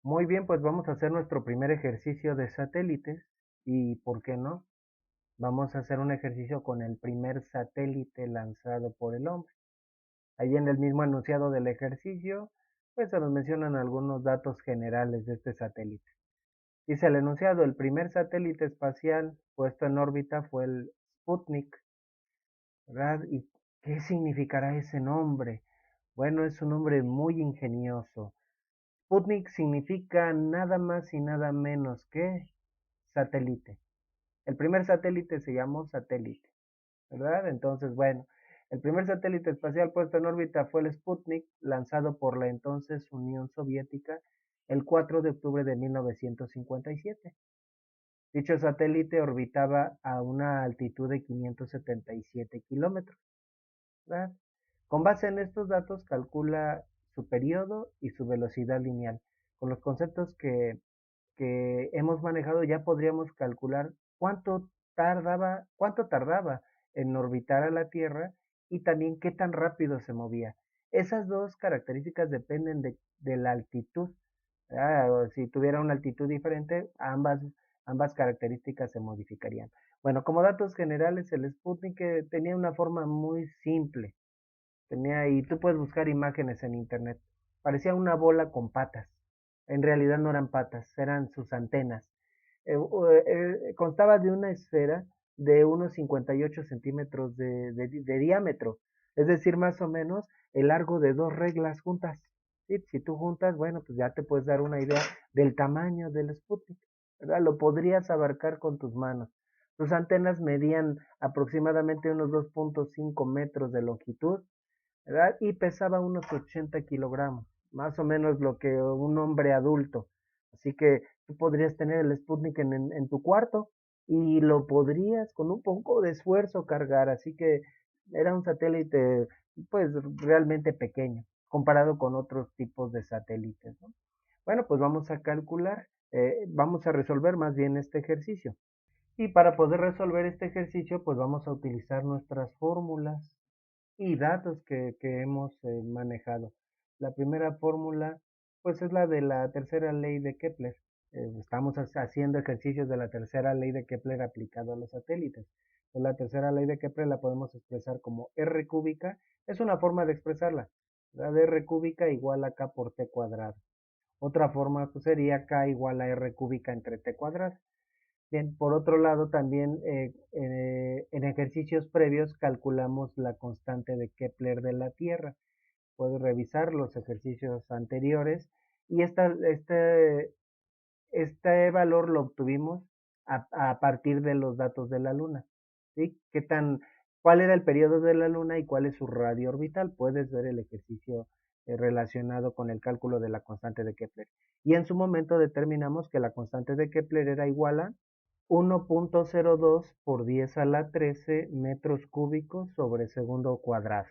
Muy bien, pues vamos a hacer nuestro primer ejercicio de satélites y, ¿por qué no? Vamos a hacer un ejercicio con el primer satélite lanzado por el hombre. Ahí en el mismo enunciado del ejercicio, pues se nos mencionan algunos datos generales de este satélite. Dice el enunciado, el primer satélite espacial puesto en órbita fue el Sputnik, ¿verdad? ¿Y qué significará ese nombre? Bueno, es un nombre muy ingenioso. Sputnik significa nada más y nada menos que satélite. El primer satélite se llamó satélite, ¿verdad? Entonces, bueno, el primer satélite espacial puesto en órbita fue el Sputnik, lanzado por la entonces Unión Soviética el 4 de octubre de 1957. Dicho satélite orbitaba a una altitud de 577 kilómetros, ¿verdad? Con base en estos datos calcula su periodo y su velocidad lineal. Con los conceptos que hemos manejado ya podríamos calcular cuánto tardaba en orbitar a la Tierra y también qué tan rápido se movía. Esas dos características dependen de la altitud. Si tuviera una altitud diferente, ambas características se modificarían. Bueno, como datos generales, el Sputnik tenía una forma muy simple. Y tú puedes buscar imágenes en internet. Parecía una bola con patas. En realidad no eran patas, eran sus antenas. Constaba de una esfera de unos 58 centímetros de diámetro, es decir, más o menos el largo de dos reglas juntas. ¿Sí? Si tú juntas, bueno, pues ya te puedes dar una idea del tamaño del Sputnik, ¿verdad? Lo podrías abarcar con tus manos. Sus antenas medían aproximadamente unos 2.5 metros de longitud, ¿verdad? Y pesaba unos 80 kilogramos, más o menos lo que un hombre adulto. Así que tú podrías tener el Sputnik en tu cuarto y lo podrías con un poco de esfuerzo cargar. Así que era un satélite pues realmente pequeño comparado con otros tipos de satélites, ¿no? Bueno, pues vamos a calcular, vamos a resolver más bien este ejercicio. Y para poder resolver este ejercicio, pues vamos a utilizar nuestras fórmulas y datos que hemos manejado. La primera fórmula, pues es la de la tercera ley de Kepler. Estamos haciendo ejercicios de la tercera ley de Kepler aplicado a los satélites. Pues la tercera ley de Kepler la podemos expresar como R cúbica, es una forma de expresarla. La de R cúbica igual a K por T cuadrado. Otra forma pues, sería K igual a R cúbica entre T cuadrado. Bien, por otro lado, también en ejercicios previos calculamos la constante de Kepler de la Tierra. Puedes revisar los ejercicios anteriores y este valor lo obtuvimos a partir de los datos de la Luna. ¿Sí? ¿Cuál era el periodo de la Luna y cuál es su radio orbital? Puedes ver el ejercicio relacionado con el cálculo de la constante de Kepler. Y en su momento determinamos que la constante de Kepler era igual a 1.02 por 10 a la 13 metros cúbicos sobre segundo cuadrado.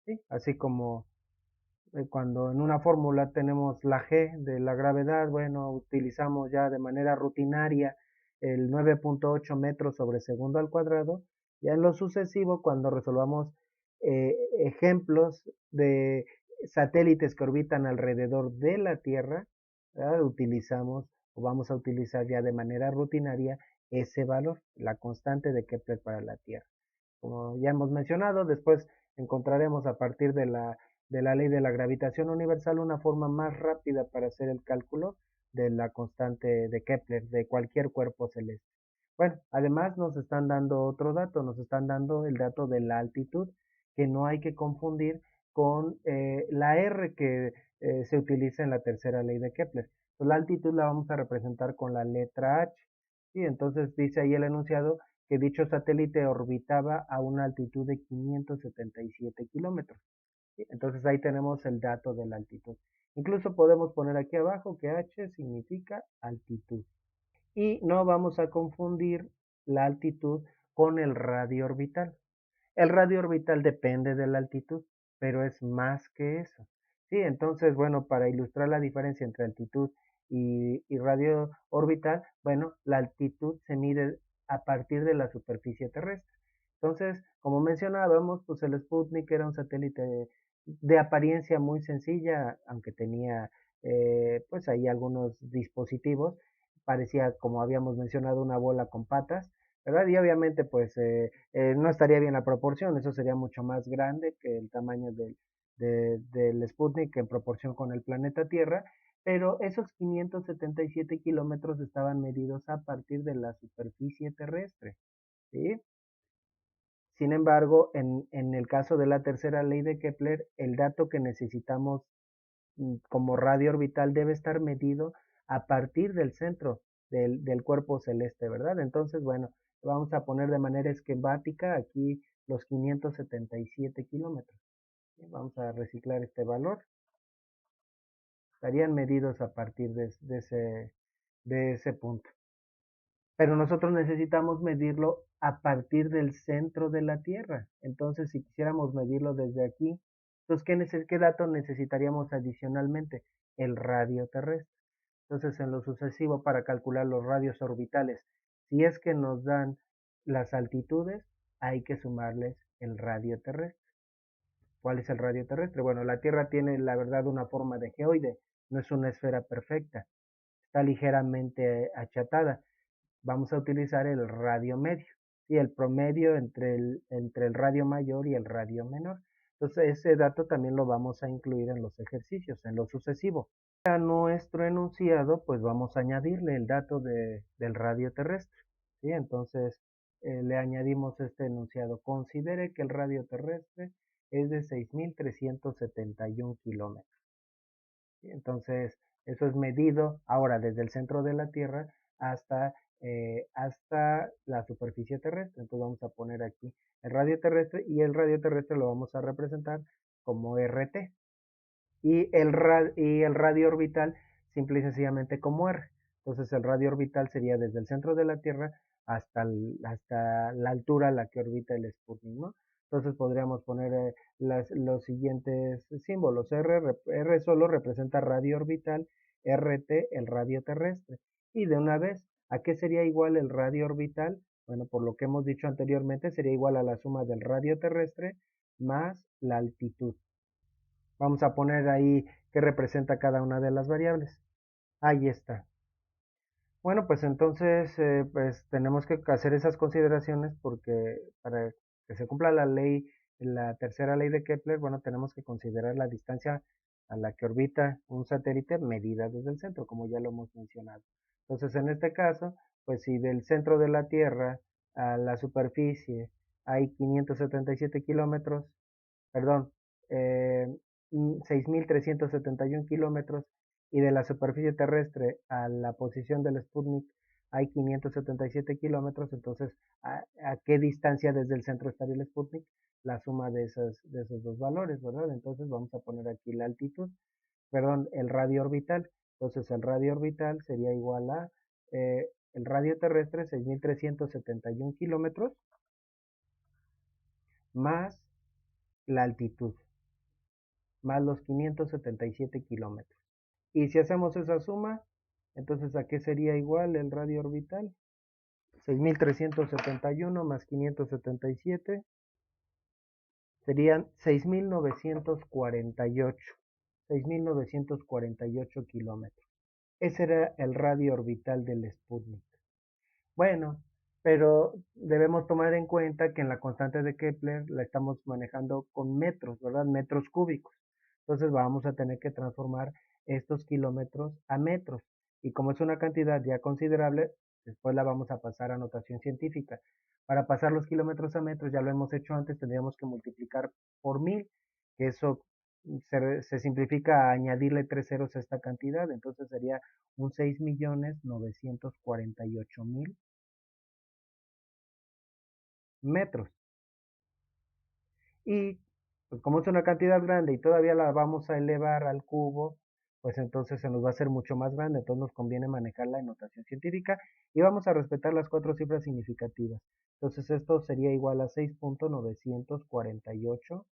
¿Sí? Así como cuando en una fórmula tenemos la G de la gravedad, bueno, utilizamos ya de manera rutinaria el 9.8 metros sobre segundo al cuadrado. Ya en lo sucesivo, cuando resolvamos ejemplos de satélites que orbitan alrededor de la Tierra, ¿verdad? Utilizamos o vamos a utilizar ya de manera rutinaria ese valor, la constante de Kepler para la Tierra. Como ya hemos mencionado, después encontraremos a partir de la ley de la gravitación universal una forma más rápida para hacer el cálculo de la constante de Kepler de cualquier cuerpo celeste. Bueno, además nos están dando otro dato, nos están dando el dato de la altitud, que no hay que confundir con la R que se utiliza en la tercera ley de Kepler. Pues la altitud la vamos a representar con la letra H. Y entonces dice ahí el enunciado que dicho satélite orbitaba a una altitud de 577 kilómetros. ¿Sí? Entonces ahí tenemos el dato de la altitud. Incluso podemos poner aquí abajo que H significa altitud. Y no vamos a confundir la altitud con el radio orbital. El radio orbital depende de la altitud, pero es más que eso. Sí, entonces, bueno, para ilustrar la diferencia entre altitud y radio orbital, bueno, la altitud se mide a partir de la superficie terrestre. Entonces, como mencionábamos, pues el Sputnik era un satélite de apariencia muy sencilla, aunque tenía pues ahí algunos dispositivos. Parecía, como habíamos mencionado, una bola con patas, ¿verdad? Y obviamente pues no estaría bien la proporción, eso sería mucho más grande que el tamaño del Sputnik en proporción con el planeta Tierra, pero esos 577 kilómetros estaban medidos a partir de la superficie terrestre, ¿sí? Sin embargo, en el caso de la tercera ley de Kepler, el dato que necesitamos como radio orbital debe estar medido a partir del centro del cuerpo celeste, ¿verdad? Entonces, bueno, vamos a poner de manera esquemática aquí los 577 kilómetros. Vamos a reciclar este valor. Estarían medidos a partir de ese punto. Pero nosotros necesitamos medirlo a partir del centro de la Tierra. Entonces, si quisiéramos medirlo desde aquí, entonces, ¿qué dato necesitaríamos adicionalmente? El radio terrestre. Entonces, en lo sucesivo, para calcular los radios orbitales, si es que nos dan las altitudes, hay que sumarles el radio terrestre. ¿Cuál es el radio terrestre? Bueno, la Tierra tiene, la verdad, una forma de geoide, no es una esfera perfecta, está ligeramente achatada. Vamos a utilizar el radio medio y el promedio entre el radio mayor y el radio menor. Entonces, ese dato también lo vamos a incluir en los ejercicios, en lo sucesivo. A nuestro enunciado, pues vamos a añadirle el dato del radio terrestre. ¿Sí? Entonces, le añadimos este enunciado. Considere que el radio terrestre es de 6.371 kilómetros. ¿Sí? Entonces, eso es medido ahora desde el centro de la Tierra hasta la superficie terrestre. Entonces, vamos a poner aquí el radio terrestre y el radio terrestre lo vamos a representar como RT y el radio orbital simple y sencillamente como R. Entonces el radio orbital sería desde el centro de la Tierra hasta la altura a la que orbita el Sputnik, ¿no? Entonces podríamos poner los siguientes símbolos. R solo representa radio orbital, RT el radio terrestre. Y de una vez, ¿a qué sería igual el radio orbital? Bueno, por lo que hemos dicho anteriormente, sería igual a la suma del radio terrestre más la altitud. Vamos a poner ahí qué representa cada una de las variables. Ahí está. Bueno, pues entonces pues tenemos que hacer esas consideraciones porque para que se cumpla la ley, la tercera ley de Kepler, bueno, tenemos que considerar la distancia a la que orbita un satélite medida desde el centro, como ya lo hemos mencionado. Entonces, en este caso, pues si del centro de la Tierra a la superficie hay 577 kilómetros, perdón, eh, 6.371 kilómetros y de la superficie terrestre a la posición del Sputnik hay 577 kilómetros, entonces ¿a qué distancia desde el centro estaría el Sputnik? La suma de esos dos valores, ¿verdad? Entonces vamos a poner aquí la altitud, perdón, el radio orbital. Entonces el radio orbital sería igual a el radio terrestre, 6.371 kilómetros, más la altitud, más los 577 kilómetros. Y si hacemos esa suma, entonces ¿a qué sería igual el radio orbital? 6.371 más 577 serían 6.948. 6.948 kilómetros. Ese era el radio orbital del Sputnik. Bueno, pero debemos tomar en cuenta que en la constante de Kepler la estamos manejando con metros, ¿verdad? Metros cúbicos. Entonces vamos a tener que transformar estos kilómetros a metros. Y como es una cantidad ya considerable, después la vamos a pasar a notación científica. Para pasar los kilómetros a metros, ya lo hemos hecho antes, tendríamos que multiplicar por 1.000, que eso se simplifica a añadirle 3 ceros a esta cantidad. Entonces sería un 6.948.000 metros. Y pues como es una cantidad grande y todavía la vamos a elevar al cubo, pues entonces se nos va a hacer mucho más grande, entonces nos conviene manejarla en notación científica y vamos a respetar las 4 cifras significativas. Entonces esto sería igual a 6.948,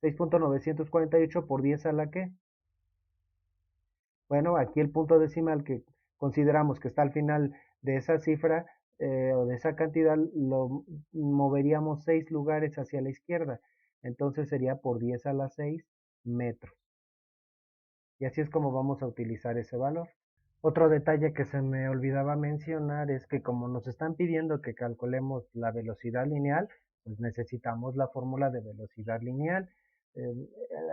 6.948 por 10 a la que. Bueno, aquí el punto decimal que consideramos que está al final de esa cifra o de esa cantidad lo moveríamos 6 lugares hacia la izquierda. Entonces sería por 10 a la 6 metros. Y así es como vamos a utilizar ese valor. Otro detalle que se me olvidaba mencionar es que como nos están pidiendo que calculemos la velocidad lineal, pues necesitamos la fórmula de velocidad lineal.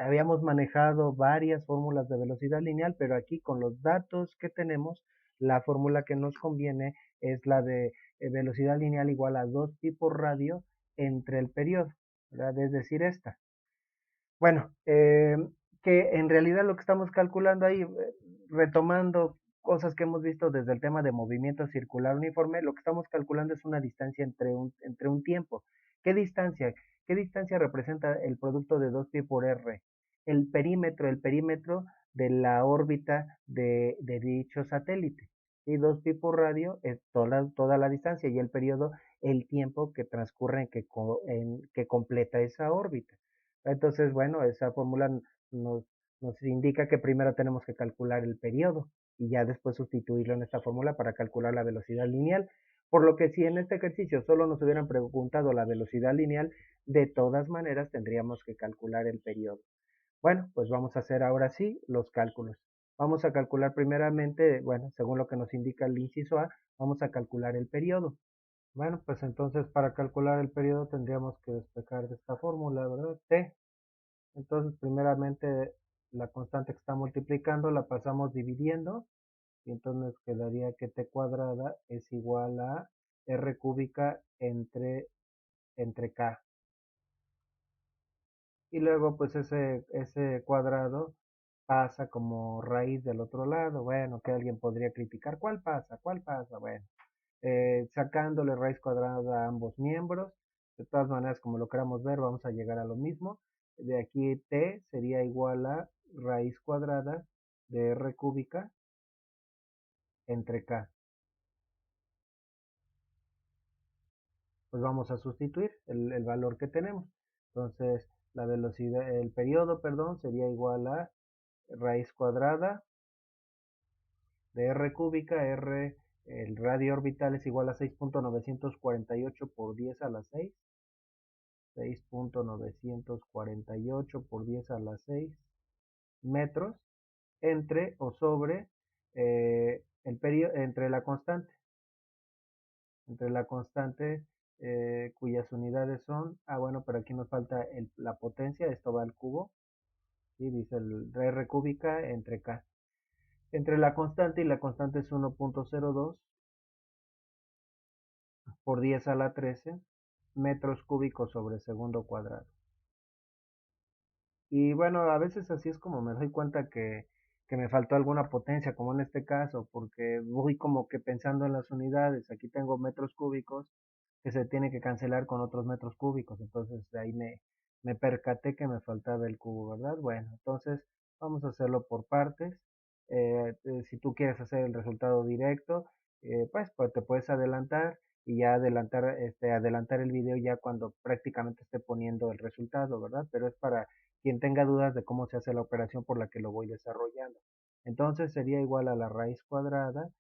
Habíamos manejado varias fórmulas de velocidad lineal, pero aquí con los datos que tenemos, la fórmula que nos conviene es la de velocidad lineal igual a 2 pi por radio entre el periodo, ¿verdad? Es decir, esta. Bueno, que en realidad lo que estamos calculando ahí, retomando cosas que hemos visto desde el tema de movimiento circular uniforme, lo que estamos calculando es una distancia entre un tiempo. ¿Qué distancia? ¿Qué distancia representa el producto de 2 pi por r? El perímetro de la órbita de dicho satélite. Y 2 pi por radio es toda la distancia y el periodo, el tiempo que transcurre que completa esa órbita. Entonces, bueno, esa fórmula nos, nos indica que primero tenemos que calcular el periodo y ya después sustituirlo en esta fórmula para calcular la velocidad lineal. Por lo que si en este ejercicio solo nos hubieran preguntado la velocidad lineal, de todas maneras tendríamos que calcular el periodo. Bueno, pues vamos a hacer ahora sí los cálculos. Vamos a calcular primeramente, bueno, según lo que nos indica el inciso A, vamos a calcular el periodo. Bueno, pues entonces para calcular el periodo tendríamos que despejar de esta fórmula, ¿verdad? T. Entonces, primeramente, la constante que está multiplicando la pasamos dividiendo y entonces nos quedaría que t cuadrada es igual a r cúbica entre k. Y luego, pues ese cuadrado pasa como raíz del otro lado. Bueno, que alguien podría criticar. ¿Cuál pasa? ¿Cuál pasa? Bueno, sacándole raíz cuadrada a ambos miembros. De todas maneras, como lo queramos ver, vamos a llegar a lo mismo. De aquí t sería igual a raíz cuadrada de r cúbica entre k. Pues vamos a sustituir el valor que tenemos. Entonces, la velocidad, el periodo, perdón, sería igual a raíz cuadrada de r cúbica, el radio orbital es igual a 6.948 por 10 a la 6. 6.948 por 10 a la 6 metros entre o sobre entre la constante cuyas unidades son, bueno, pero aquí nos falta la potencia, esto va al cubo, y dice el R cúbica entre K. Entre la constante y la constante es 1.02 por 10 a la 13 metros cúbicos sobre segundo cuadrado. Y bueno, a veces así es como me doy cuenta que me faltó alguna potencia, como en este caso, porque voy como que pensando en las unidades. Aquí tengo metros cúbicos que se tienen que cancelar con otros metros cúbicos. Entonces de ahí me percaté que me faltaba el cubo, ¿verdad? Bueno, entonces vamos a hacerlo por partes. Si tú quieres hacer el resultado directo, pues te puedes adelantar y ya adelantar el video ya cuando prácticamente esté poniendo el resultado, ¿verdad? Pero es para quien tenga dudas de cómo se hace la operación por la que lo voy desarrollando. Entonces sería igual a la raíz cuadrada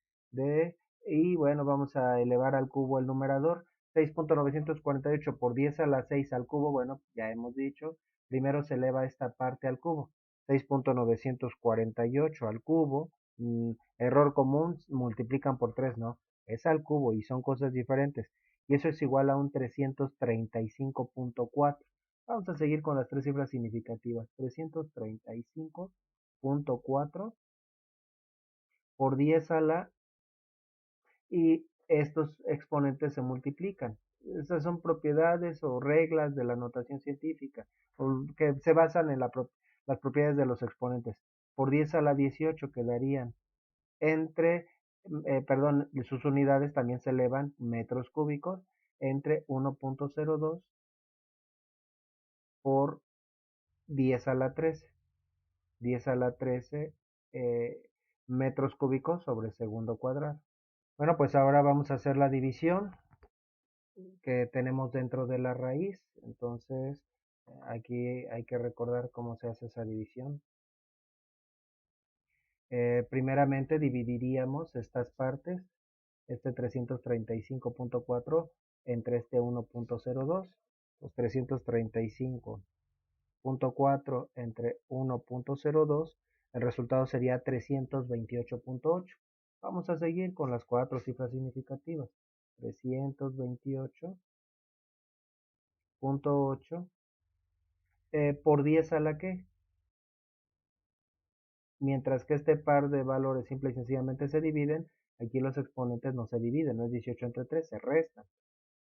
y bueno, vamos a elevar al cubo el numerador, 6.948 por 10 a la 6 al cubo, bueno, ya hemos dicho, primero se eleva esta parte al cubo, 6.948 al cubo, error común, multiplican por 3, ¿no? Es al cubo y son cosas diferentes. Y eso es igual a un 335.4. Vamos a seguir con las tres cifras significativas. 335.4 por 10 a la y estos exponentes se multiplican. Esas son propiedades o reglas de la notación científica que se basan en las propiedades de los exponentes. Por 10 a la 18 quedarían perdón, sus unidades también se elevan metros cúbicos entre 1.02 por 10 a la 13. 10 a la 13 eh, metros cúbicos sobre segundo cuadrado. Bueno, pues ahora vamos a hacer la división que tenemos dentro de la raíz. Entonces, aquí hay que recordar cómo se hace esa división. Primeramente dividiríamos estas partes, este 335.4 entre este 1.02, los 335 0.4 entre 1.02, el resultado sería 328.8. Vamos a seguir con las cuatro cifras significativas. 328.8 por 10 a la que, mientras que este par de valores simple y sencillamente se dividen, aquí los exponentes no se dividen, no es 18 entre 3, se restan,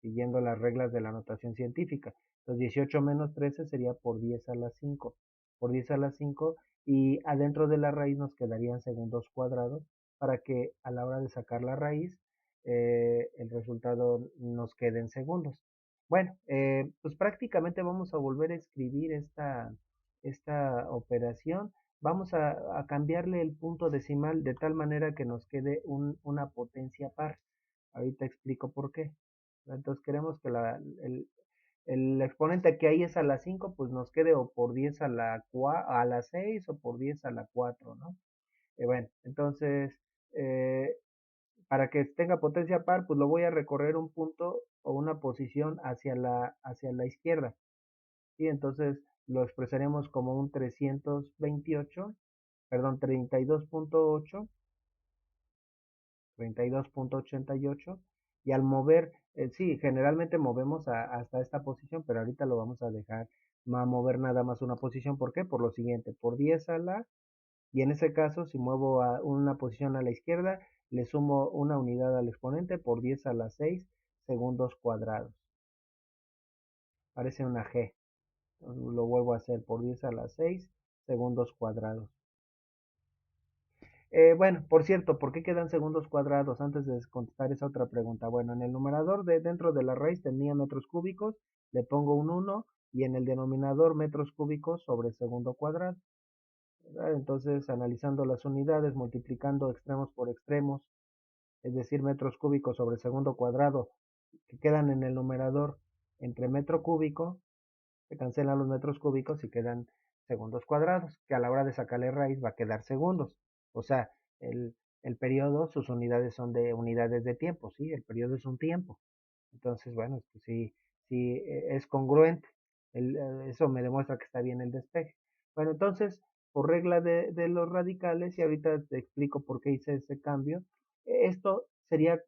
siguiendo las reglas de la notación científica. Entonces 18 menos 13 sería por 10 a la 5. Por 10 a la 5 y adentro de la raíz nos quedarían segundos cuadrados para que a la hora de sacar la raíz el resultado nos quede en segundos. Bueno, pues prácticamente vamos a volver a escribir esta operación. Vamos a cambiarle el punto decimal de tal manera que nos quede una potencia par. Ahorita explico por qué. Entonces queremos que el exponente que ahí es a la 5, pues nos quede o por 10 a la 6 o por 10 a la 4, ¿no? Bueno, entonces, eh, para que tenga potencia par, pues lo voy a recorrer un punto o una posición hacia la izquierda. Y entonces lo expresaremos como un 328, perdón, 32.8, 32.88, y al mover, sí, generalmente movemos hasta esta posición, pero ahorita lo vamos a dejar a mover nada más una posición. ¿Por qué? Por lo siguiente, por 10 a la, y en ese caso, si muevo a una posición a la izquierda, le sumo una unidad al exponente por 10 a la 6 segundos cuadrados. Parece una G. Entonces, lo vuelvo a hacer por 10 a la 6 segundos cuadrados. Bueno, por cierto, ¿por qué quedan segundos cuadrados? Antes de contestar esa otra pregunta. Bueno, en el numerador de dentro de la raíz tenía metros cúbicos, le pongo un 1 y en el denominador metros cúbicos sobre segundo cuadrado, ¿verdad? Entonces, analizando las unidades, multiplicando extremos por extremos, es decir, metros cúbicos sobre segundo cuadrado, que quedan en el numerador entre metro cúbico, se cancelan los metros cúbicos y quedan segundos cuadrados, que a la hora de sacarle raíz va a quedar segundos. O sea, el periodo, sus unidades son de unidades de tiempo, ¿sí? El periodo es un tiempo. Entonces, bueno, sí, sí es congruente. Eso me demuestra que está bien el despeje. Bueno, entonces, por regla de los radicales, y ahorita te explico por qué hice ese cambio, esto sería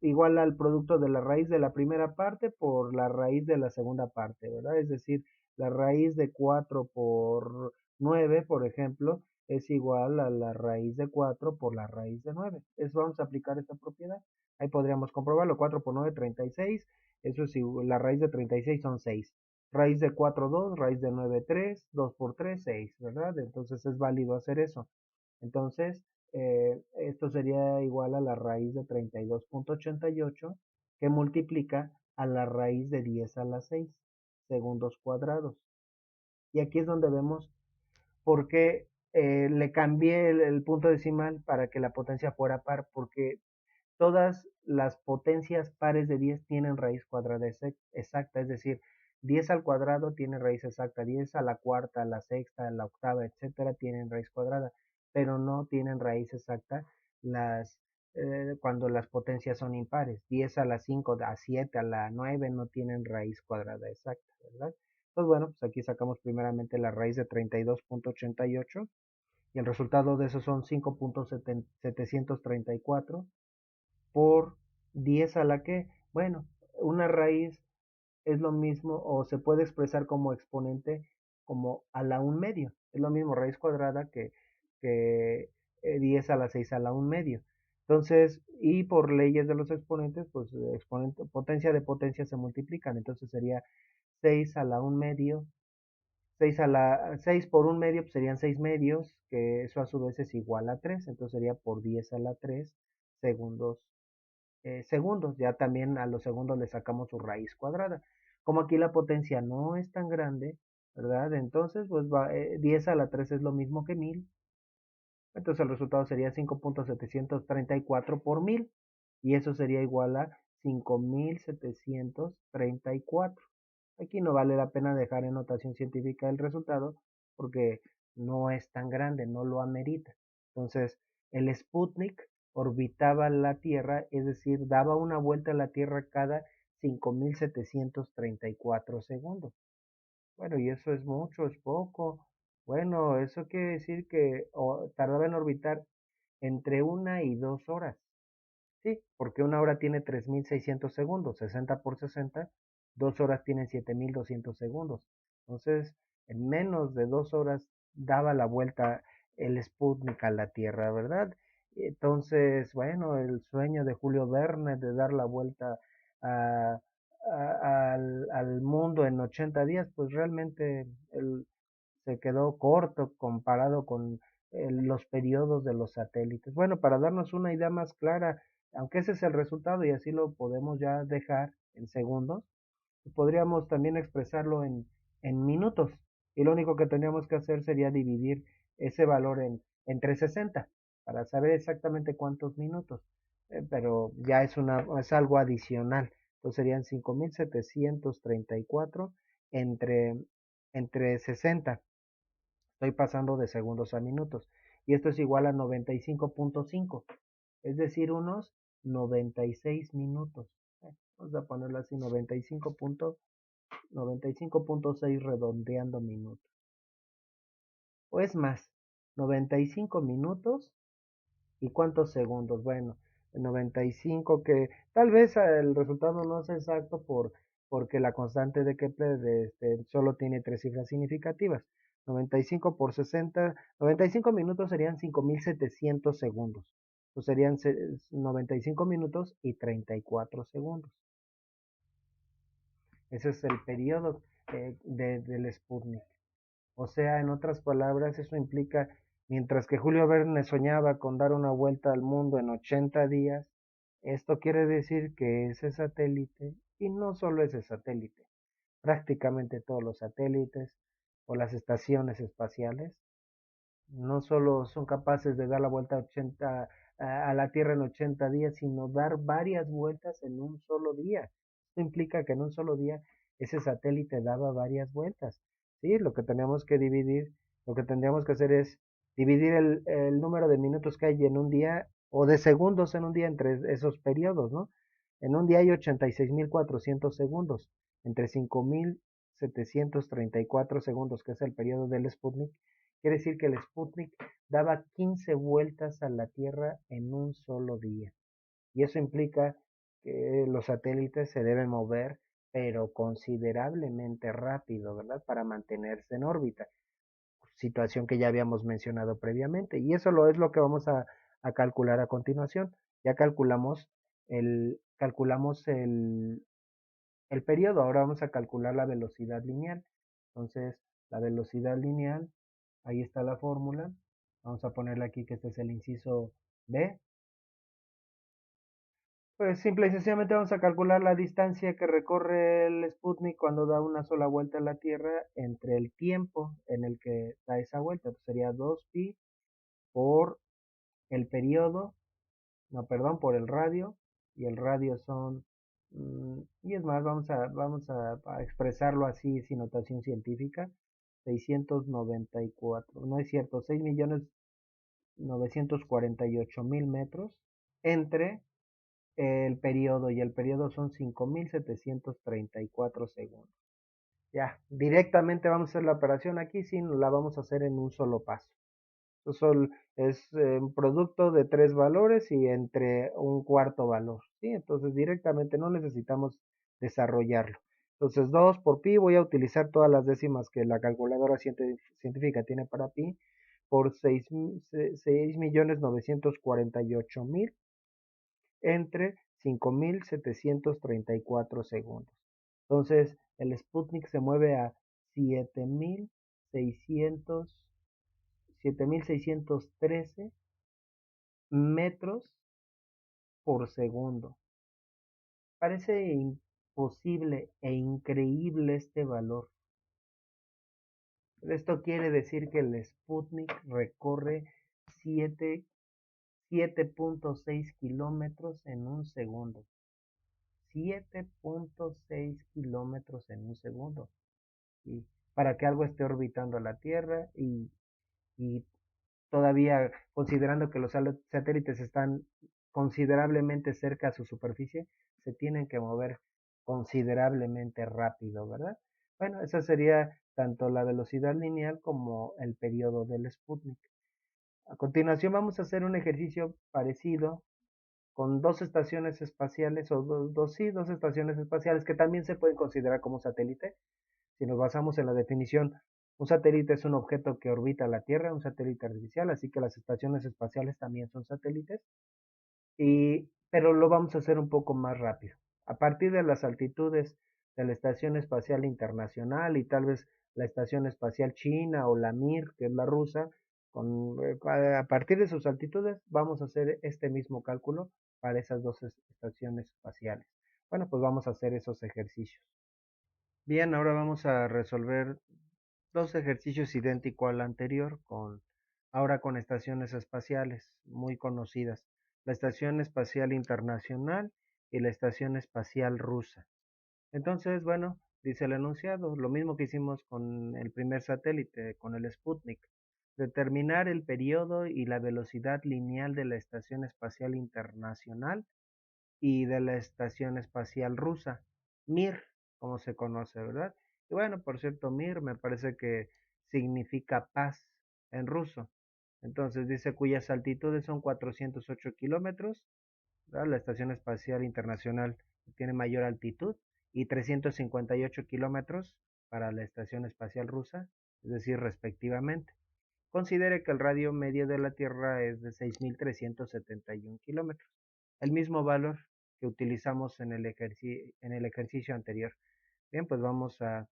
igual al producto de la raíz de la primera parte por la raíz de la segunda parte, ¿verdad? Es decir, la raíz de 4 por 9, por ejemplo, es igual a la raíz de 4 por la raíz de 9. Eso vamos a aplicar esta propiedad. Ahí podríamos comprobarlo. 4 por 9, 36. Eso es igual, la raíz de 36 son 6. Raíz de 4, 2. Raíz de 9, 3. 2 por 3, 6, ¿verdad? Entonces es válido hacer eso. Entonces, esto sería igual a la raíz de 32.88 que multiplica a la raíz de 10 a la 6 segundos cuadrados. Y aquí es donde vemos por qué le cambié el punto decimal para que la potencia fuera par, porque todas las potencias pares de 10 tienen raíz cuadrada exacta, es decir, 10 al cuadrado tiene raíz exacta, 10 a la cuarta, a la sexta, a la octava, etcétera, tienen raíz cuadrada, pero no tienen raíz exacta las cuando las potencias son impares. 10 a la 5, a 7, a la 9 no tienen raíz cuadrada exacta, ¿verdad? Pues bueno, pues aquí sacamos primeramente la raíz de 32.88 y el resultado de eso son 5.734 por 10 a la que, bueno, una raíz es lo mismo o se puede expresar como exponente como a la 1 medio. Es lo mismo raíz cuadrada que 10 a la 6 a la 1 medio. Entonces, y por leyes de los exponentes, pues exponente, potencia de potencia se multiplican. Entonces sería 6 a la 1 medio. 6 por 1 medio pues serían 6 medios, que eso a su vez es igual a 3. Entonces sería por 10 a la 3 segundos segundos. Ya también a los segundos le sacamos su raíz cuadrada. Como aquí la potencia no es tan grande, ¿verdad? Entonces, pues 10 a la 3 es lo mismo que 1000. Entonces el resultado sería 5.734 por 1000. Y eso sería igual a 5.734. Aquí no vale la pena dejar en notación científica el resultado porque no es tan grande, no lo amerita. Entonces, el Sputnik orbitaba la Tierra, es decir, daba una vuelta a la Tierra cada 5.734 segundos. Bueno, y eso es mucho, es poco. Bueno, eso quiere decir que tardaba en orbitar entre 1 y 2 horas. Sí, porque 1 hora tiene 3600 segundos, 60 por 60, 2 horas tienen 7200 segundos. Entonces, en menos de 2 horas daba la vuelta el Sputnik a la Tierra, ¿verdad? Entonces, bueno, el sueño de Julio Verne de dar la vuelta a- al mundo en 80 días, pues realmente se quedó corto comparado con los periodos de los satélites. Bueno, para darnos una idea más clara, aunque ese es el resultado y así lo podemos ya dejar en segundos, podríamos también expresarlo en minutos. Y lo único que tendríamos que hacer sería dividir ese valor entre 60 para saber exactamente cuántos minutos. Pero ya es algo adicional. Entonces serían 5734 entre, entre 60. Estoy pasando de segundos a minutos. Y esto es igual a 95.5, es decir, unos 96 minutos. Vamos a ponerlo así, 95.6 redondeando minutos. O es más, 95 minutos y cuántos segundos. Bueno, 95 que tal vez el resultado no es exacto porque la constante de Kepler solo tiene tres cifras significativas. 95 por 60, 95 minutos serían 5700 segundos. O serían 95 minutos y 34 segundos. Ese es el periodo del Sputnik. O sea, en otras palabras, eso implica, mientras que Julio Verne soñaba con dar una vuelta al mundo en 80 días, esto quiere decir que ese satélite, y no solo ese satélite, prácticamente todos los satélites o las estaciones espaciales, no solo son capaces de dar la vuelta a la Tierra en 80 días, sino dar varias vueltas en un solo día. Esto implica que en un solo día ese satélite daba varias vueltas. Sí, lo que tendríamos que hacer es dividir el número de minutos que hay en un día o de segundos en un día entre esos periodos, ¿no? En un día hay 86.400 segundos, entre 5.734 segundos, que es el periodo del Sputnik. Quiere decir que el Sputnik daba 15 vueltas a la Tierra en un solo día. Y eso implica que los satélites se deben mover, pero considerablemente rápido, ¿verdad? Para mantenerse en órbita. Situación que ya habíamos mencionado previamente. Y eso es lo que vamos a calcular a continuación. Ya calculamos el periodo. Ahora vamos a calcular la velocidad lineal. Entonces, la velocidad lineal, ahí está la fórmula. Vamos a ponerle aquí que este es el inciso B. Pues simple y sencillamente vamos a calcular la distancia que recorre el Sputnik cuando da una sola vuelta a la Tierra entre el tiempo en el que da esa vuelta. Entonces sería 2pi por el periodo, no, perdón, por el radio, y el radio son, y es más, vamos a expresarlo así sin notación científica, 694, no es cierto, 6.948.000 metros entre el periodo, y el periodo son 5.734 segundos. Ya, directamente vamos a hacer la operación aquí, sí, la vamos a hacer en un solo paso. Es un producto de tres valores y entre un cuarto valor, ¿sí? Entonces directamente no necesitamos desarrollarlo. Entonces 2 por pi, voy a utilizar todas las décimas que la calculadora científica tiene para pi, por 6.948.000 entre 5.734 segundos. Entonces el Sputnik se mueve a 7.600 7.613 metros por segundo. Parece imposible e increíble este valor. Esto quiere decir que el Sputnik recorre 7.6 kilómetros en un segundo. 7.6 kilómetros en un segundo. Y para que algo esté orbitando a la Tierra y todavía considerando que los satélites están considerablemente cerca a su superficie, se tienen que mover considerablemente rápido, ¿verdad? Bueno, esa sería tanto la velocidad lineal como el periodo del Sputnik. A continuación vamos a hacer un ejercicio parecido con dos estaciones espaciales o dos estaciones espaciales que también se pueden considerar como satélite. Si nos basamos en la definición, un satélite es un objeto que orbita la Tierra, un satélite artificial, así que las estaciones espaciales también son satélites. Pero lo vamos a hacer un poco más rápido. A partir de las altitudes de la Estación Espacial Internacional y tal vez la Estación Espacial China o la Mir, que es la rusa, a partir de sus altitudes vamos a hacer este mismo cálculo para esas dos estaciones espaciales. Bueno, pues vamos a hacer esos ejercicios. Bien, ahora vamos a resolver dos ejercicios idénticos al anterior, ahora con estaciones espaciales muy conocidas, la Estación Espacial Internacional y la Estación Espacial Rusa. Entonces, bueno, dice el enunciado, lo mismo que hicimos con el primer satélite, con el Sputnik, determinar el periodo y la velocidad lineal de la Estación Espacial Internacional y de la Estación Espacial Rusa, Mir, como se conoce, ¿verdad? Y bueno, por cierto, Mir me parece que significa paz en ruso. Entonces dice cuyas altitudes son 408 kilómetros, ¿verdad? La Estación Espacial Internacional tiene mayor altitud y 358 kilómetros para la Estación Espacial Rusa, es decir, respectivamente. Considere que el radio medio de la Tierra es de 6.371 kilómetros, el mismo valor que utilizamos en el ejercicio anterior. Bien, pues vamos a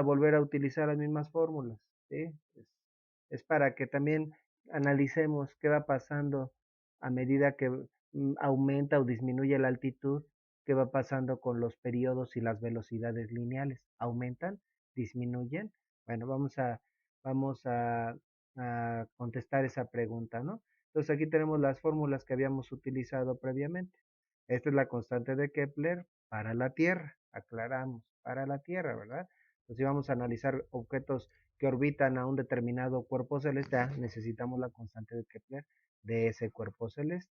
volver a utilizar las mismas fórmulas, ¿sí? Es para que también analicemos qué va pasando a medida que aumenta o disminuye la altitud, qué va pasando con los periodos y las velocidades lineales. ¿Aumentan? ¿Disminuyen? Bueno, vamos a contestar esa pregunta, ¿no? Entonces aquí tenemos las fórmulas que habíamos utilizado previamente. Esta es la constante de Kepler para la Tierra, aclaramos, para la Tierra, ¿verdad? Entonces si vamos a analizar objetos que orbitan a un determinado cuerpo celeste, necesitamos la constante de Kepler de ese cuerpo celeste.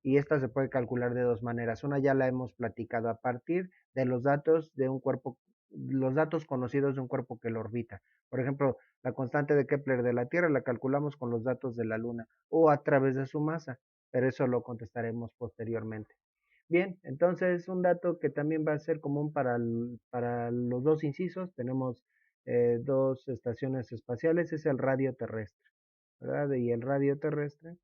Y esta se puede calcular de dos maneras. Una ya la hemos platicado a partir de los datos de un cuerpo, los datos conocidos de un cuerpo que lo orbita. Por ejemplo, la constante de Kepler de la Tierra la calculamos con los datos de la Luna o a través de su masa, pero eso lo contestaremos posteriormente. Bien, entonces un dato que también va a ser común para los dos incisos, tenemos dos estaciones espaciales, es el radio terrestre, ¿verdad? Y el radio terrestre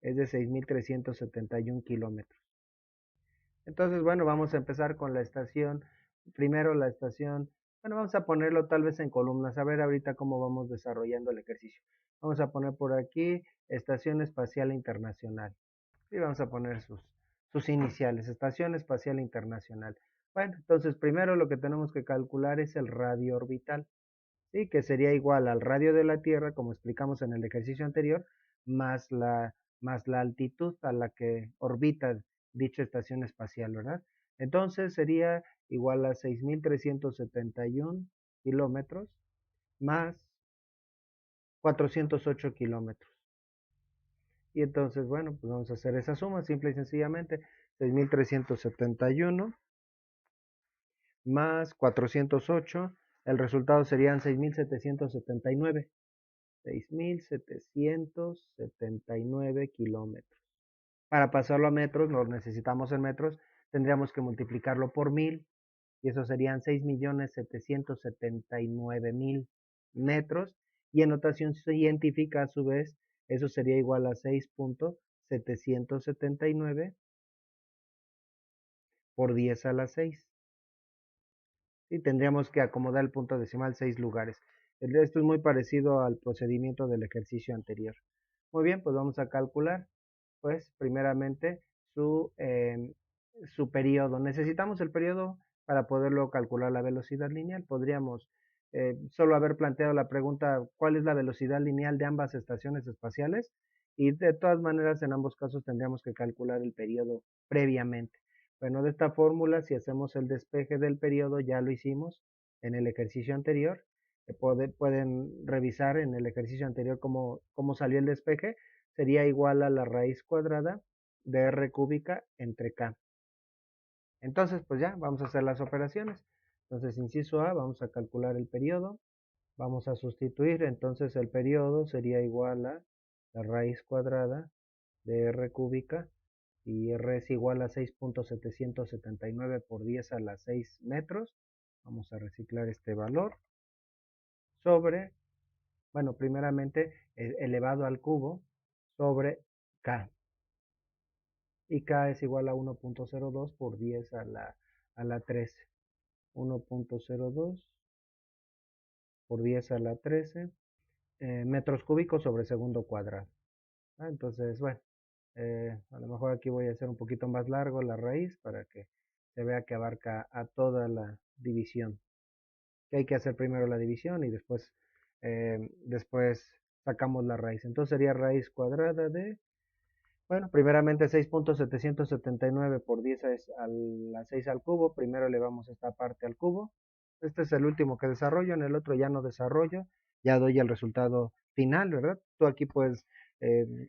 es de 6.371 kilómetros. Entonces, bueno, vamos a empezar con la estación. Primero la estación, bueno, vamos a ponerlo tal vez en columnas, a ver ahorita cómo vamos desarrollando el ejercicio. Vamos a poner por aquí Estación Espacial Internacional. Y vamos a poner sus iniciales, Estación Espacial Internacional. Bueno, entonces primero lo que tenemos que calcular es el radio orbital, ¿sí? Que sería igual al radio de la Tierra, como explicamos en el ejercicio anterior, más la altitud a la que orbita dicha estación espacial, ¿verdad? Entonces sería igual a 6.371 kilómetros más 408 kilómetros. Y entonces, bueno, pues vamos a hacer esa suma, simple y sencillamente, 6.371 más 408, el resultado serían 6.779. 6.779 kilómetros. Para pasarlo a metros, lo necesitamos en metros, tendríamos que multiplicarlo por 1.000 y eso serían 6.779.000 metros. Y en notación científica, a su vez, eso sería igual a 6.779 por 10 a la 6. Y tendríamos que acomodar el punto decimal 6 lugares. Esto es muy parecido al procedimiento del ejercicio anterior. Muy bien, pues vamos a calcular, pues primeramente su periodo. Necesitamos el periodo para poderlo calcular la velocidad lineal. Podríamos solo haber planteado la pregunta, ¿cuál es la velocidad lineal de ambas estaciones espaciales? Y de todas maneras, en ambos casos tendríamos que calcular el periodo previamente. Bueno, de esta fórmula, si hacemos el despeje del periodo, ya lo hicimos en el ejercicio anterior. Pueden revisar en el ejercicio anterior cómo salió el despeje. Sería igual a la raíz cuadrada de r cúbica entre k. Entonces, pues ya, vamos a hacer las operaciones. Entonces, inciso A, vamos a calcular el periodo. Vamos a sustituir, entonces el periodo sería igual a la raíz cuadrada de r cúbica, y r es igual a 6.779 por 10 a la 6 metros. Vamos a reciclar este valor sobre, bueno, primeramente elevado al cubo sobre k. Y k es igual a 1.02 por 10 a la 13. 1.02 por 10 a la 13 metros cúbicos sobre segundo cuadrado. Entonces, bueno, a lo mejor aquí voy a hacer un poquito más largo la raíz para que se vea que abarca a toda la división. Que hay que hacer primero la división y después sacamos la raíz. Entonces sería raíz cuadrada de, bueno, primeramente 6.779 por 10 a la 6 al cubo. Primero elevamos esta parte al cubo. Este es el último que desarrollo, en el otro ya no desarrollo, ya doy el resultado final, ¿verdad? Tú aquí puedes eh,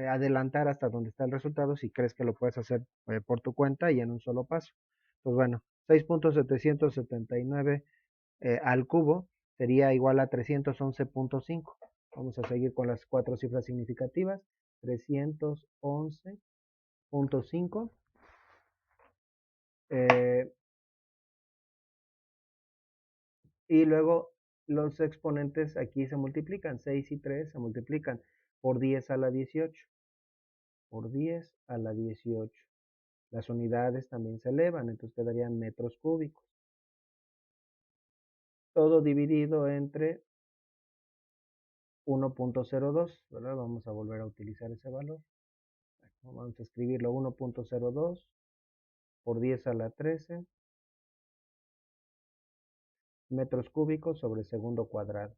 adelantar hasta donde está el resultado si crees que lo puedes hacer por tu cuenta y en un solo paso. Pues bueno, 6.779 al cubo sería igual a 311.5. Vamos a seguir con las cuatro cifras significativas. 311.5. Eh, y luego los exponentes aquí se multiplican. 6 y 3 se multiplican por 10 a la 18. Por 10 a la 18. Las unidades también se elevan, entonces quedarían metros cúbicos. Todo dividido entre 1.02, ¿verdad? Vamos a volver a utilizar ese valor. Vamos a escribirlo 1.02 por 10 a la 13 metros cúbicos sobre segundo cuadrado.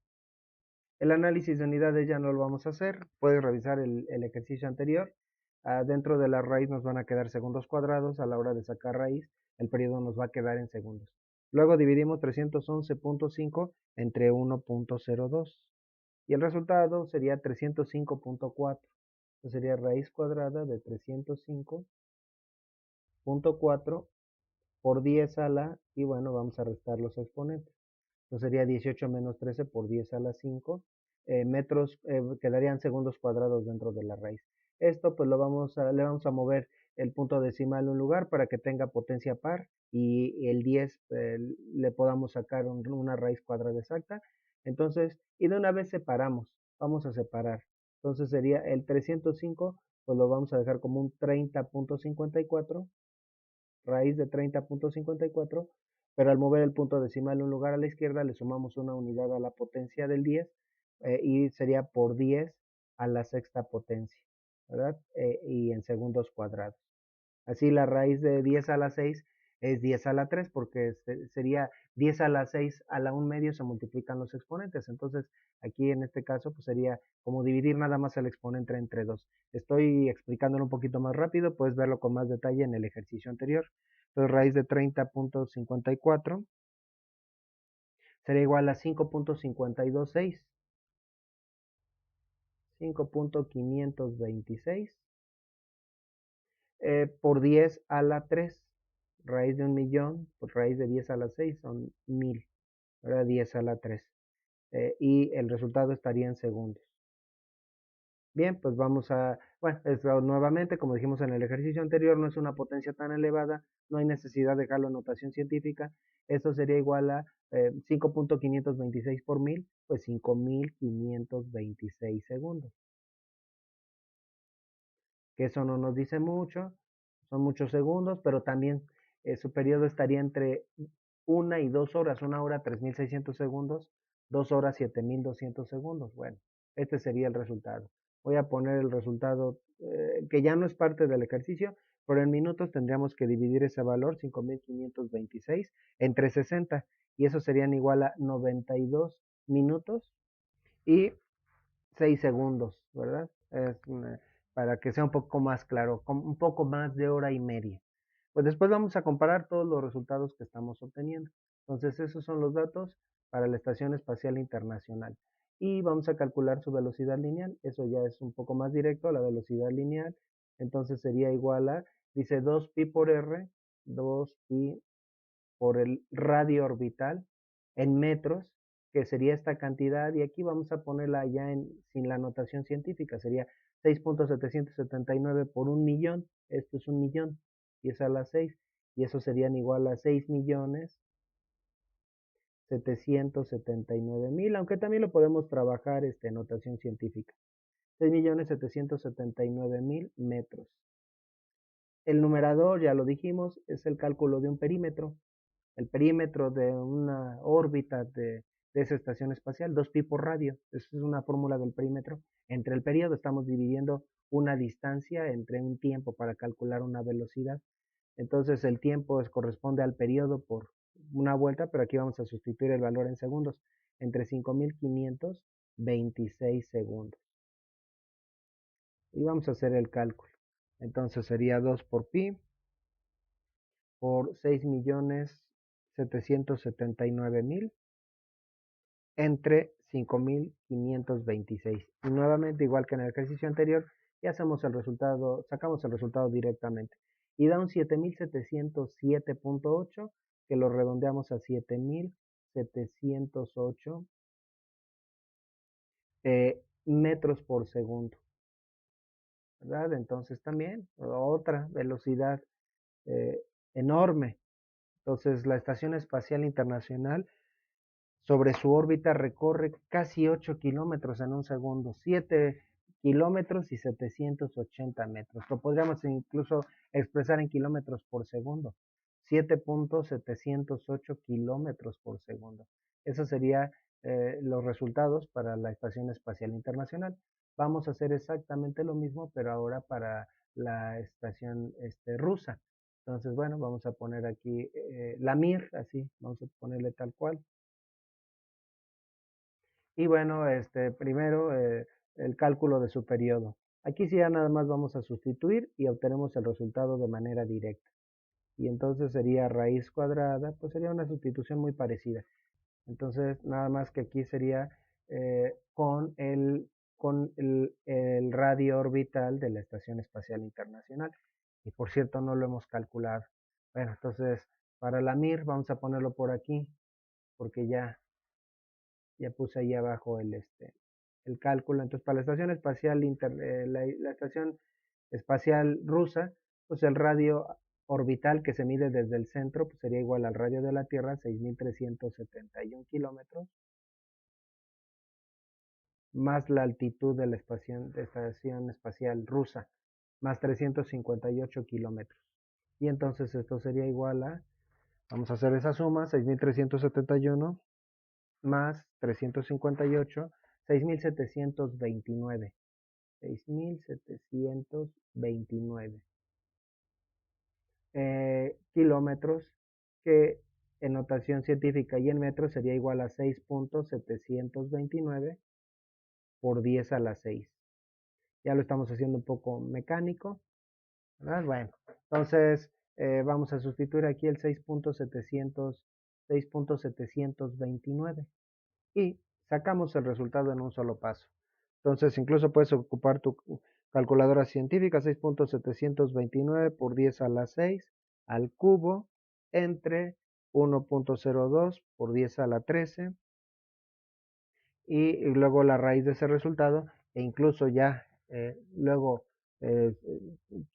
El análisis de unidades ya no lo vamos a hacer. Puedes revisar el ejercicio anterior. Dentro de la raíz nos van a quedar segundos cuadrados. A la hora de sacar raíz, el periodo nos va a quedar en segundos. Luego dividimos 311.5 entre 1.02. Y el resultado sería 305.4. Entonces sería raíz cuadrada de 305.4 por 10 a la, y bueno, vamos a restar los exponentes. Entonces sería 18 menos 13 por 10 a la 5 metros, quedarían segundos cuadrados dentro de la raíz. Esto pues le vamos a mover el punto decimal un lugar para que tenga potencia par y el 10 le podamos sacar una raíz cuadrada exacta. Entonces, y de una vez separamos, vamos a separar. Entonces sería el 305, pues lo vamos a dejar como un 30.54, raíz de 30.54, pero al mover el punto decimal un lugar a la izquierda le sumamos una unidad a la potencia del 10 y sería por 10 a la sexta potencia, ¿verdad? Y en segundos cuadrados. Así la raíz de 10 a la 6 es 10 a la 3 porque sería 10 a la 6 a la 1 medio se multiplican los exponentes. Entonces aquí en este caso pues sería como dividir nada más el exponente entre 2. Estoy explicándolo un poquito más rápido, puedes verlo con más detalle en el ejercicio anterior. Entonces raíz de 30.54 sería igual a 5.526. 5.526 por 10 a la 3. Raíz de 1.000.000, pues raíz de 10 a la 6 son 1000, ¿verdad? 10 a la 3. Y el resultado estaría en segundos. Bien, pues vamos a, bueno, nuevamente, como dijimos en el ejercicio anterior, no es una potencia tan elevada, no hay necesidad de dejarlo en notación científica. Esto sería igual a 5.526 por 1000, pues 5526 segundos. Que eso no nos dice mucho, son muchos segundos, pero también su periodo estaría entre 1 y 2 horas, 1 hora 3600 segundos, 2 horas 7200 segundos. Bueno, este sería el resultado. Voy a poner el resultado que ya no es parte del ejercicio, pero en minutos tendríamos que dividir ese valor, 5526, entre 60, y eso serían igual a 92 minutos y 6 segundos, ¿verdad? Para que sea un poco más claro, un poco más de hora y media. Pues después vamos a comparar todos los resultados que estamos obteniendo. Entonces, esos son los datos para la Estación Espacial Internacional. Y vamos a calcular su velocidad lineal. Eso ya es un poco más directo, la velocidad lineal. Entonces sería igual a, dice 2pi por r, 2pi por el radio orbital en metros, que sería esta cantidad, y aquí vamos a ponerla ya sin la notación científica, sería 6.779 por 1.000.000, esto es 1.000.000, y es a las 6, y eso serían igual a 6.779.000, aunque también lo podemos trabajar en notación científica. 6.779.000 metros. El numerador, ya lo dijimos, es el cálculo de un perímetro. El perímetro de una órbita de esa estación espacial, 2pi por radio. Esa es una fórmula del perímetro. Entre el periodo estamos dividiendo una distancia entre un tiempo para calcular una velocidad. Entonces el tiempo corresponde al periodo por una vuelta, pero aquí vamos a sustituir el valor en segundos, entre 5.526 segundos. Y vamos a hacer el cálculo. Entonces sería 2 por pi por 6.779.000 entre 5.526. Y nuevamente, igual que en el ejercicio anterior, ya hacemos el resultado, sacamos el resultado directamente. Y da un 7.707.8, que lo redondeamos a 7.708 metros por segundo, ¿verdad? Entonces también otra velocidad eh, enorme. Entonces la Estación Espacial Internacional sobre su órbita recorre casi 8 kilómetros en un segundo, 7 kilómetros y 780 metros. Lo podríamos incluso expresar en kilómetros por segundo, 7.708 kilómetros por segundo. Esos serían los resultados para la Estación Espacial Internacional. Vamos a hacer exactamente lo mismo, pero ahora para la estación rusa. Entonces, bueno, vamos a poner aquí la Mir, así, vamos a ponerle tal cual. Y bueno, primero el cálculo de su periodo. Aquí sí ya nada más vamos a sustituir y obtenemos el resultado de manera directa. Y entonces sería raíz cuadrada, pues sería una sustitución muy parecida. Entonces, nada más que aquí sería con el radio orbital de la Estación Espacial Internacional. Y por cierto, no lo hemos calculado. Bueno, entonces, para la Mir vamos a ponerlo por aquí, porque ya puse ahí abajo el cálculo. Entonces, para la estación espacial, la estación espacial rusa, pues el radio orbital que se mide desde el centro, pues sería igual al radio de la Tierra, 6.371 kilómetros, más la altitud de la estación espacial rusa, más 358 kilómetros. Y entonces esto sería igual a, vamos a hacer esa suma, 6.371 más 358, 6.729. 6.729 kilómetros, que en notación científica y en metros sería igual a 6.729 por 10 a la 6. Ya lo estamos haciendo un poco mecánico, ¿verdad? Bueno, entonces vamos a sustituir aquí el 6.729 y sacamos el resultado en un solo paso. Entonces, incluso puedes ocupar tu calculadora científica, 6.729 por 10 a la 6 al cubo entre 1.02 por 10 a la 13 y luego la raíz de ese resultado, e incluso ya luego eh,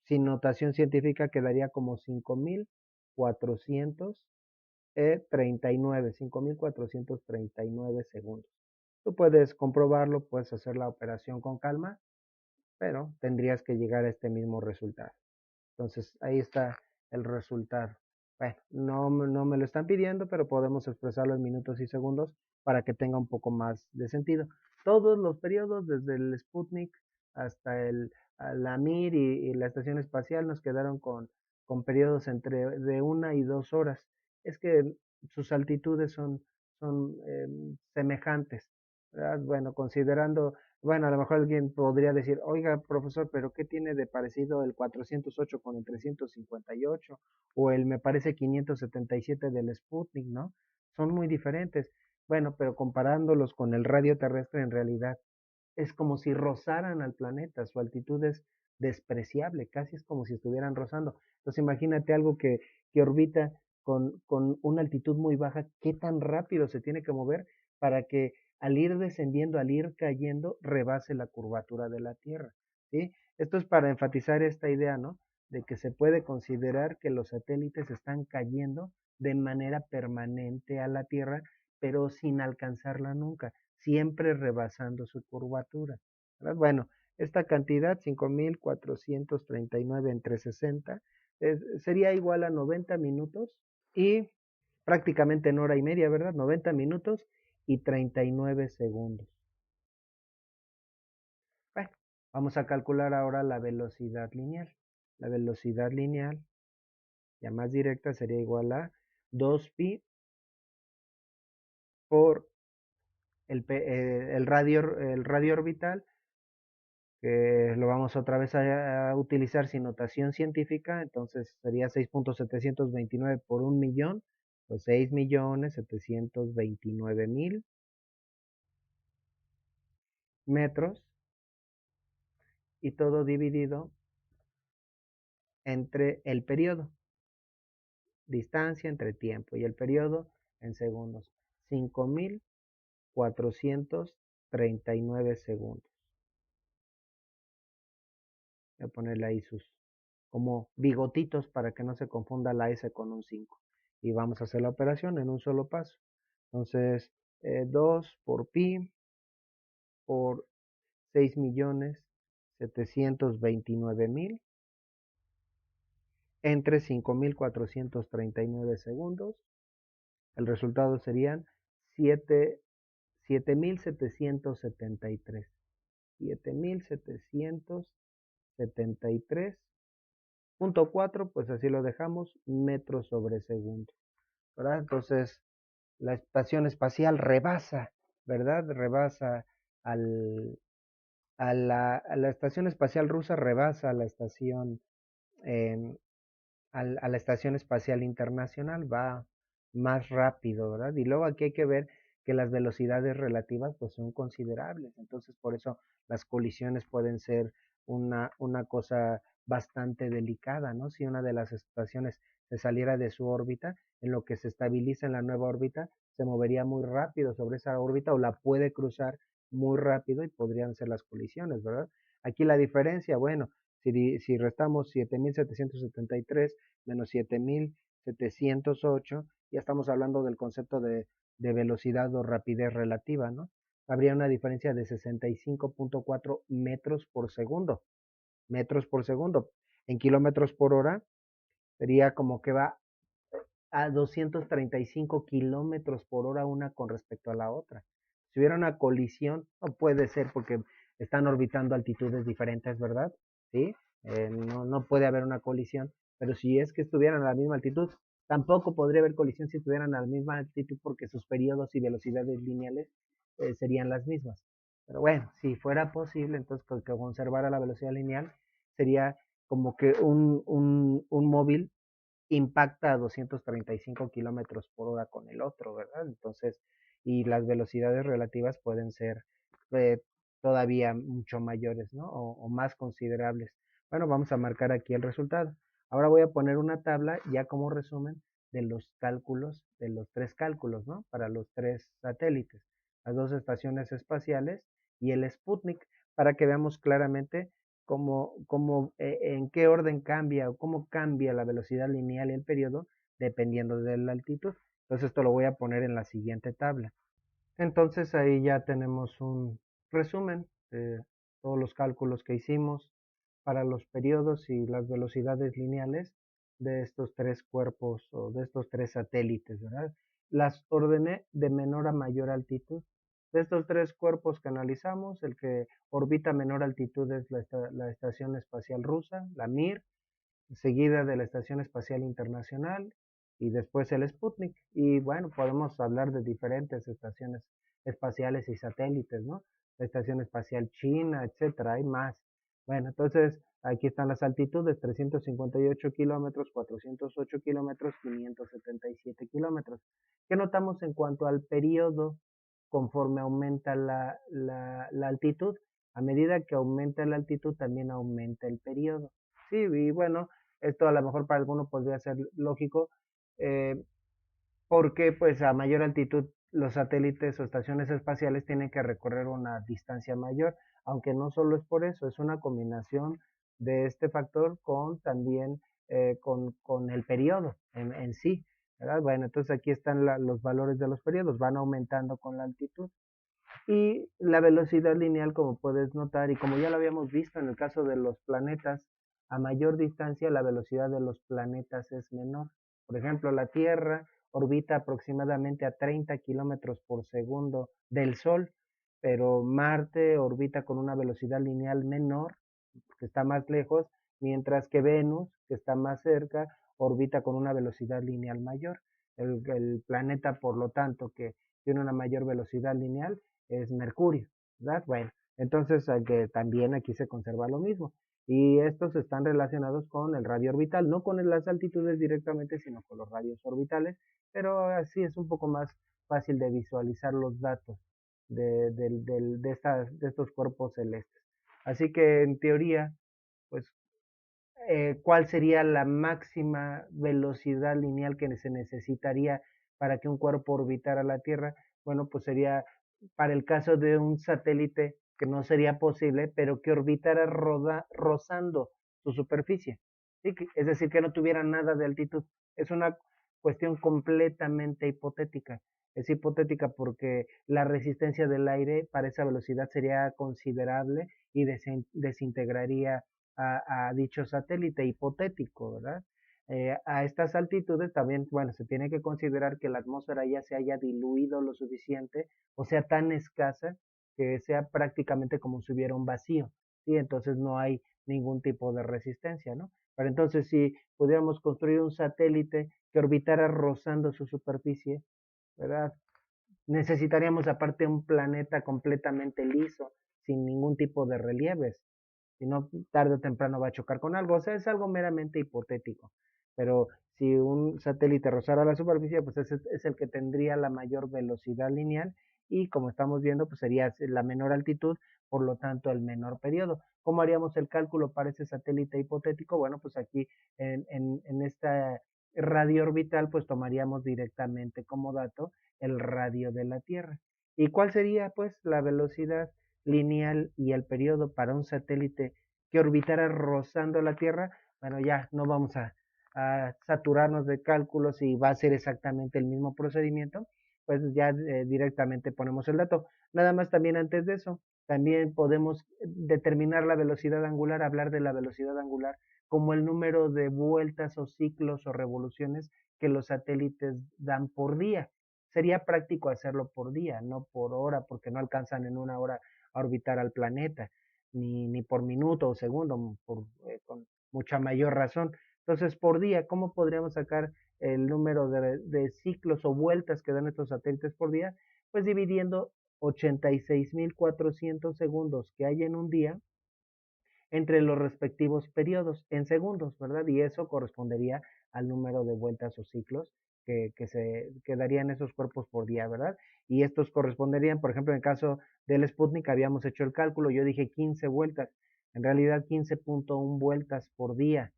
sin notación científica quedaría como 5.439 segundos. Tú puedes comprobarlo, puedes hacer la operación con calma, pero tendrías que llegar a este mismo resultado. Entonces, ahí está el resultado. Bueno, no me lo están pidiendo, pero podemos expresarlo en minutos y segundos para que tenga un poco más de sentido. Todos los periodos, desde el Sputnik hasta la Mir y la estación espacial, nos quedaron con periodos entre de 1 y 2 horas. Es que sus altitudes son semejantes, ¿verdad? Bueno, considerando, bueno, a lo mejor alguien podría decir, oiga, profesor, pero ¿qué tiene de parecido el 408 con el 358? O el, me parece, 577 del Sputnik, ¿no? Son muy diferentes. Bueno, pero comparándolos con el radio terrestre, en realidad es como si rozaran al planeta. Su altitud es despreciable, casi es como si estuvieran rozando. Entonces imagínate algo que orbita con una altitud muy baja, qué tan rápido se tiene que mover. para que al ir descendiendo, al ir cayendo, rebase la curvatura de la Tierra, ¿sí? Esto es para enfatizar esta idea, ¿no? De que se puede considerar que los satélites están cayendo de manera permanente a la Tierra, pero sin alcanzarla nunca, siempre rebasando su curvatura, ¿verdad? Bueno, esta cantidad, 5.439 entre 60, sería igual a 90 minutos y prácticamente en hora y media, ¿verdad? 90 minutos y 39 segundos. Bueno, vamos a calcular ahora la velocidad lineal. La velocidad lineal, ya más directa, sería igual a 2pi por el radio orbital, que lo vamos otra vez a utilizar sin notación científica, entonces sería 6.729 por 1.000.000, pues 6.729.000 metros, y todo dividido entre el periodo, distancia entre tiempo, y el periodo en segundos, 5.439 segundos. Voy a ponerle ahí sus como bigotitos para que no se confunda la S con un 5. Y vamos a hacer la operación en un solo paso. Entonces, 2 por pi por 6.729.000 entre 5.439 segundos. El resultado serían 7.773. 7.773.4, pues así lo dejamos, metros sobre segundo, ¿verdad? Entonces, la estación espacial rebasa, ¿verdad? Rebasa al, a la estación espacial rusa, rebasa a la estación eh, a la Estación Espacial Internacional, va más rápido, ¿verdad? Y luego aquí hay que ver que las velocidades relativas pues son considerables, entonces por eso las colisiones pueden ser una cosa bastante delicada, ¿no? Si una de las estaciones se saliera de su órbita, en lo que se estabiliza en la nueva órbita, se movería muy rápido sobre esa órbita o la puede cruzar muy rápido y podrían ser las colisiones, ¿verdad? Aquí la diferencia, bueno, si restamos 7.773 menos 7.708, ya estamos hablando del concepto de velocidad o rapidez relativa, ¿no? Habría una diferencia de 65.4 metros por segundo. Metros por segundo. En kilómetros por hora sería como que va a 235 kilómetros por hora una con respecto a la otra. Si hubiera una colisión, no puede ser porque están orbitando altitudes diferentes, ¿verdad? ¿Sí? No puede haber una colisión, pero si es que estuvieran a la misma altitud, tampoco podría haber colisión si estuvieran a la misma altitud porque sus periodos y velocidades lineales serían las mismas. Pero bueno, si fuera posible, entonces que conservara la velocidad lineal sería como que un móvil impacta a 235 kilómetros por hora con el otro, ¿verdad? Entonces, y las velocidades relativas pueden ser eh, todavía mucho mayores, ¿no? O más considerables. Bueno, vamos a marcar aquí el resultado. Ahora voy a poner una tabla ya como resumen de los cálculos, de los tres cálculos, ¿no? Para los tres satélites, las dos estaciones espaciales y el Sputnik, para que veamos claramente en qué orden cambia o cómo cambia la velocidad lineal y el periodo dependiendo de la altitud. Entonces esto lo voy a poner en la siguiente tabla. Entonces ahí ya tenemos un resumen de todos los cálculos que hicimos para los periodos y las velocidades lineales de estos tres cuerpos o de estos tres satélites, ¿verdad? Las ordené de menor a mayor altitud. De estos tres cuerpos que analizamos, el que orbita a menor altitud es la Estación Espacial Rusa, la Mir, seguida de la Estación Espacial Internacional y después el Sputnik. Y bueno, podemos hablar de diferentes estaciones espaciales y satélites, ¿no? La Estación Espacial China, etcétera, hay más. Bueno, entonces aquí están las altitudes, 358 kilómetros, 408 kilómetros, 577 kilómetros. ¿Qué notamos en cuanto al periodo conforme aumenta la altitud? A medida que aumenta la altitud, también aumenta el periodo. Sí, y bueno, esto a lo mejor para algunos podría ser lógico, eh, porque pues a mayor altitud los satélites o estaciones espaciales tienen que recorrer una distancia mayor, aunque no solo es por eso, es una combinación de este factor con también con el periodo en sí, ¿verdad? Bueno, entonces aquí están los valores de los periodos, van aumentando con la altitud. Y la velocidad lineal, como puedes notar, y como ya lo habíamos visto en el caso de los planetas, a mayor distancia la velocidad de los planetas es menor. Por ejemplo, la Tierra orbita aproximadamente a 30 kilómetros por segundo del Sol, pero Marte orbita con una velocidad lineal menor, que está más lejos, mientras que Venus, que está más cerca, orbita con una velocidad lineal mayor. El planeta, por lo tanto, que tiene una mayor velocidad lineal, es Mercurio, ¿verdad? Bueno, entonces que también aquí se conserva lo mismo. Y estos están relacionados con el radio orbital, no con las altitudes directamente, sino con los radios orbitales, pero así es un poco más fácil de visualizar los datos de estos cuerpos celestes. Así que en teoría, pues, ¿cuál sería la máxima velocidad lineal que se necesitaría para que un cuerpo orbitara la Tierra? Bueno, pues sería para el caso de un satélite que no sería posible, pero que orbitara rozando su superficie. ¿Sí? Es decir, que no tuviera nada de altitud. Es una cuestión completamente hipotética. Es hipotética porque la resistencia del aire para esa velocidad sería considerable y desintegraría a dicho satélite hipotético, ¿verdad? A estas altitudes también, bueno, se tiene que considerar que la atmósfera ya se haya diluido lo suficiente, o sea, tan escasa que sea prácticamente como si hubiera un vacío, ¿sí? Entonces no hay ningún tipo de resistencia, ¿no? Pero entonces si pudiéramos construir un satélite que orbitara rozando su superficie, ¿verdad? Necesitaríamos aparte un planeta completamente liso, sin ningún tipo de relieves, si no, tarde o temprano va a chocar con algo. O sea, es algo meramente hipotético. Pero si un satélite rozara la superficie, pues ese es el que tendría la mayor velocidad lineal y como estamos viendo, pues sería la menor altitud, por lo tanto el menor periodo. ¿Cómo haríamos el cálculo para ese satélite hipotético? Bueno, pues aquí en esta radio orbital, pues tomaríamos directamente como dato el radio de la Tierra. ¿Y cuál sería pues la velocidad lineal y el periodo para un satélite que orbitara rozando la Tierra? Bueno, ya no vamos a saturarnos de cálculos y va a ser exactamente el mismo procedimiento, pues ya directamente ponemos el dato. Nada más también antes de eso, también podemos determinar la velocidad angular, hablar de la velocidad angular como el número de vueltas o ciclos o revoluciones que los satélites dan por día. Sería práctico hacerlo por día, no por hora, porque no alcanzan en una hora a orbitar al planeta, ni por minuto o segundo, con mucha mayor razón. Entonces, por día, ¿cómo podríamos sacar el número de ciclos o vueltas que dan estos satélites por día? Pues dividiendo 86.400 segundos que hay en un día entre los respectivos periodos en segundos, ¿verdad? Y eso correspondería al número de vueltas o ciclos que se quedarían esos cuerpos por día, ¿verdad? Y estos corresponderían, por ejemplo, en el caso del Sputnik habíamos hecho el cálculo, yo dije 15 vueltas, en realidad 15.1 vueltas por día,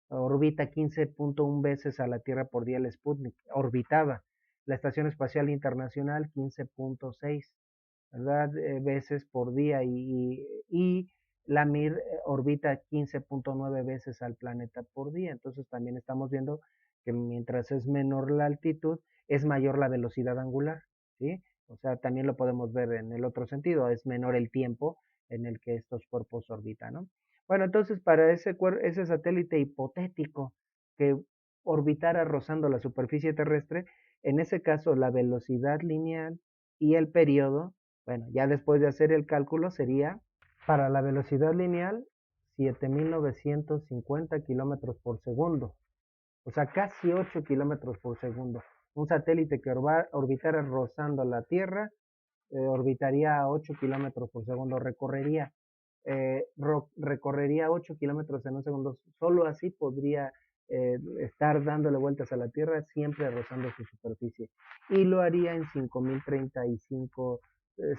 orbita 15.1 veces a la Tierra por día el Sputnik, orbitaba. La Estación Espacial Internacional 15.6, ¿verdad? Veces por día y la Mir orbita 15.9 veces al planeta por día. Entonces también estamos viendo que mientras es menor la altitud, es mayor la velocidad angular, ¿sí? O sea, también lo podemos ver en el otro sentido, es menor el tiempo en el que estos cuerpos orbitan, ¿no? Bueno, entonces para ese satélite hipotético que orbitara rozando la superficie terrestre, en ese caso la velocidad lineal y el periodo, bueno, ya después de hacer el cálculo sería para la velocidad lineal 7.950 kilómetros por segundo, o sea, casi 8 kilómetros por segundo. Un satélite que orbitara rozando la Tierra orbitaría a 8 kilómetros por segundo, recorrería 8 kilómetros en un segundo. Solo así podría estar dándole vueltas a la Tierra, siempre rozando su superficie. Y lo haría en 5.035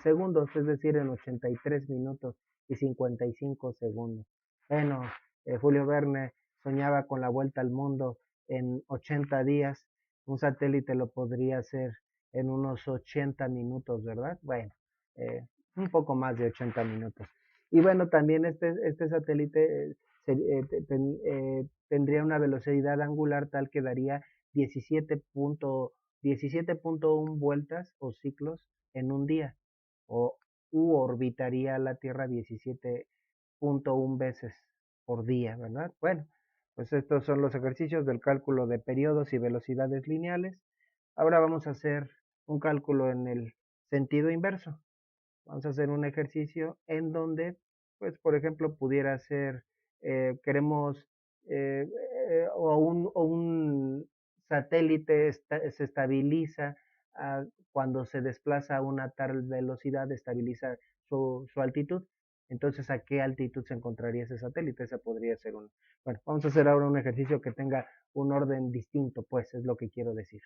segundos, es decir, en 83 minutos y 55 segundos. Bueno, Julio Verne soñaba con la vuelta al mundo en 80 días. Un satélite lo podría hacer en unos 80 minutos, ¿verdad? Bueno, un poco más de 80 minutos. Y bueno, también este satélite tendría una velocidad angular tal que daría 17.1 vueltas o ciclos en un día, o orbitaría la Tierra 17.1 veces por día, ¿verdad? Bueno, pues estos son los ejercicios del cálculo de periodos y velocidades lineales. Ahora vamos a hacer un cálculo en el sentido inverso. Vamos a hacer un ejercicio en donde, pues, por ejemplo, pudiera ser, queremos, o un satélite se estabiliza cuando se desplaza a una tal velocidad, estabiliza su altitud. Entonces, ¿a qué altitud se encontraría ese satélite? Esa podría ser un... Bueno, vamos a hacer ahora un ejercicio que tenga un orden distinto, pues, es lo que quiero decir.